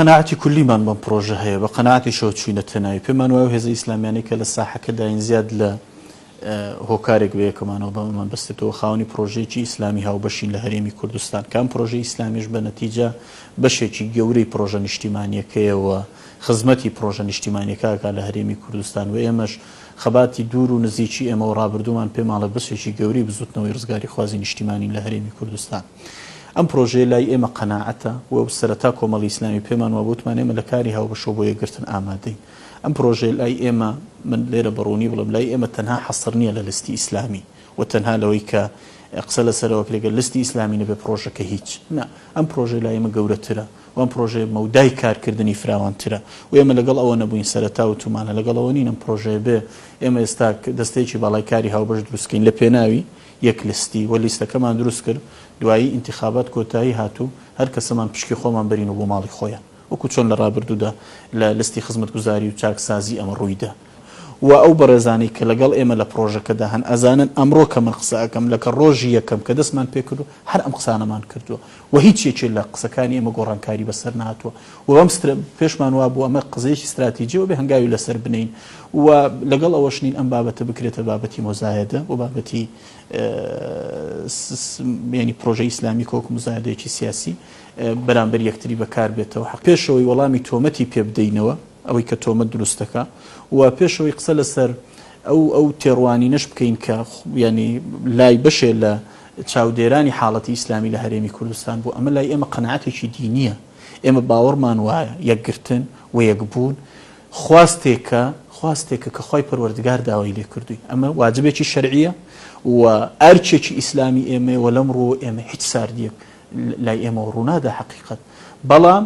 قەناعەتی کولیمان بەم پرۆژە هەیە بە قەناعەتی شەو چوینەتە ناوی پێمان وایە هێزە ئیسلامیانەی کە لە ساحەکەداین زیاد لە هۆکارێک بەیەکەمانەوە بەمان بەستێتەوە خاوەنی پرۆژەیەکی ئیسلامی هاوبەشین لە هەرێمی کوردستان کام پرۆژەی ئیسلامیش بە نەتیجە بەشێکی گەورەی پرۆژە نیشتیمانیەکەیەوە خزمەتی پرۆژە نیشتیمانیەکەکە لە هەرێمی کوردستان و ئێمەش خەباتی دوور و نزیکی ئێمە و ڕابردومان پێماڵە بەشێکی گەوری بزوتنەوەی ڕزگاری خوازی نیشتیمانی لە هەرێمی کوردستان ئەم پرۆژەیە لای ئێمە قەناعەتە و سەرەتا کۆمەڵی ئیسلامی پێمان وابوتمان ئێمە لە کاری هاوبەشەوە بۆ یەکگرتن ئامادەین ئەم پرۆژەیە لای ئێمە من لێرە بەڕوونی بڵم لای ئێمە تەنها حەسر نییە لە لستی ئیسلامی و تەنها لەوەی کە قسە لەسەرەوە لەگە لستی ئیسلامی نەبێ پرۆژەکە هیچ نه ئەم پرۆژەی لای ئێمە گەورەترە و ئەم پرۆژەیە مەودای کارکردنی فراوانترە و ئێمە لەگەڵ ئەوە نەبووین سەرەتا و تومانە لەگەڵ ئەوە نین ئەم پرۆژەیە بێ ئێمە ئێستا دەستەیەکی باڵای کاری هاوبەش دروستکەین لە پێناوی یەک لیستی و لیستەکەمان دروست کرد دوایی انتخابات کۆتایی هاتوو هەر کەسەمان پشکی خۆمان بەرین و بۆ ماڵی خۆیان وەکو چۆن لە ڕابردوودا لە لستی خزمەتگوزاری و چاکسازی ئەمە ڕوویدا و ئەو بەڕێزانەی کە لەگەڵ ئێمە لە پرۆژەکەدا هەن ئەزانن ئەمڕۆ کە من قسە ئەەکەم لەکە ڕۆژی یەکەم کە دەستمان پێ کردو هەر ئەم قسانەمان کردووە و هیچ یەکێ لە قسەکانی ئێمە گۆڕانکاری بەسەر نهاتووە و ئەم پێشمان وا بوو ئەمە قزەیەکی استراتیجیەوە بێ هەنگاوی لەسەر بنین و لەگەڵ ئەوەش نین ئەم بابەتە بکرێتە بابەتی مۆزایەدە و بابەتی ینی پرۆژەی ئیسلامی کۆک مزایدەیەکی سیاسی بەرامبەر یەکتری بەکار بێتەوە پێشەوەی وەڵامی تۆمەتی پێ بدەینەوە ئەوەی کە تۆمەت دروستەکە و پێشەوەی قسە لەسەر ئەو تێڕوانینەش بکەین کە ینی لای بەشێ لە چاودێرانی حاڵەتی ئیسلامی لە هەرێمی کوردستان بوو ئەمە لای ئێمە قەناعەتێکی دینیە ئێمە باوەڕمان وایە یەکگرتن و یەکبوون خواستێکە کە خۆی پەروەردگار داوای لێ کردووی ئەمە واجبێکی شەرعیە و ئەرچێکی ئیسلامی ئێمە و لەمڕۆ ئێمە هیچ ساردیەک لای ئێمە ڕوونادا حقیقت بەڵام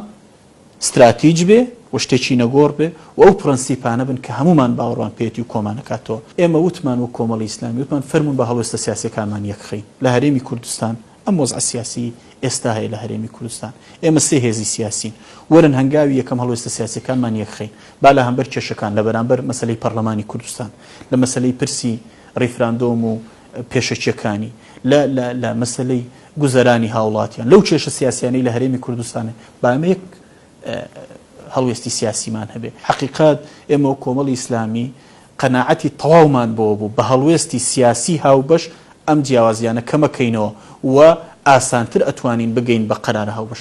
استراتیج بێ و شتێکی نەگۆڕ بێ و ئەو پرەنسیپانە بن کە هەمومان باوەڕوان پێێتی و کۆمانەکاتەوە ئێمە وتمان و کۆمەڵی ئیسلامی وتمان فەرمون بە هەڵوێستە سیاسیەکانمان یەکخەین لە هەرێمی کوردستان ئەم وەزع سیاسی ئێستا هەیە لە هەرێمی کوردستان ئێمە سێ هێزی سیاسین وەرن هەنگاوی یەکەم هەڵوێستە سیاسیەکانمان یەکخەین با لە هەمبەر کێشەکان لە بەرامبەر مەسەلەی پەرلەمانی کوردستان لە مەسەلەی پرسی ڕیفراندۆم و پێشەکیەکانی لە مەسەلەی گوزەرانی هاوڵاتیان لەو کێشە سیاسیانەی لە هەرێمی کوردستانە با ئەمە یەک هەڵوێستی سیاسیمان هەبێ حقیقات ئێمە و کۆمەڵی ئیسلامی قەناعەتی تەواومان بۆ بوو بە هەڵوێستی سیاسی هاوبەش ئەم جیاوازیانە کەمەکەینەوە و ئاسانتر ئەتوانین بگەین بە قەرارە هاوبەش